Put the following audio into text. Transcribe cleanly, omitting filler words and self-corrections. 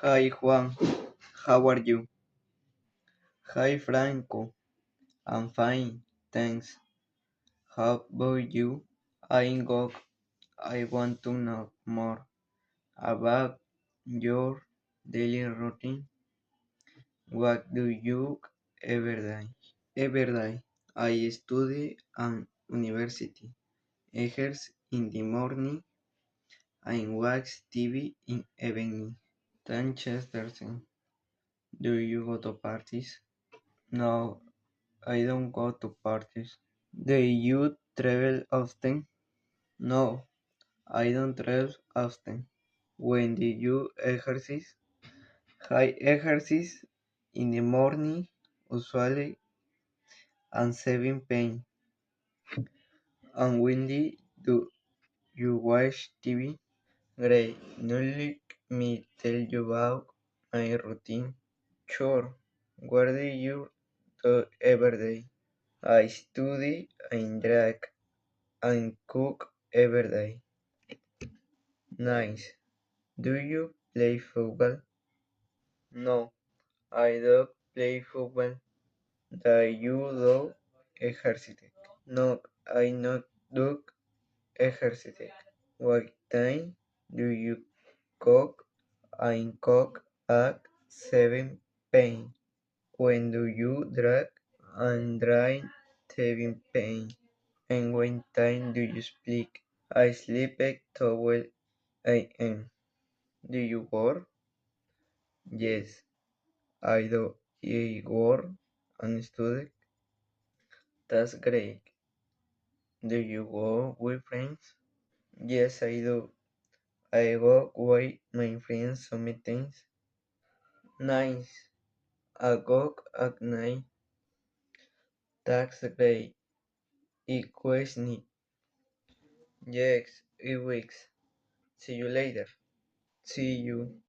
Hi Juan, how are you? Hi Franco, I'm fine, thanks. How about you? I'm good. I want to know more about your daily routine. What do you every day? Every day, I study at university, exercise in the morning, and watch TV in evening. Thanks, Chesterton. Do you go to parties? No, I don't go to parties. Do you travel often? No, I don't travel often. When do you exercise? I exercise in the morning, usually at 7 p.m. And when do you watch TV? Great, now let me tell you about my routine. Sure, what do you do every day? I study and drink and cook every day. Nice. Do you play football? No, I don't play football. Do you do exercise? No, I not do exercise. What time do you cook? I cook at 7 p.m. When do you drink? And drink 7 p.m. And when time do you sleep? I sleep at 12 a.m. Do you work? Yes, I do. I work and study. That's great. Do you go with friends? Yes, I do. I go with my friends sometimes. Nice. I go at night. That's great. It question. Yes, it weeks. See you later. See you.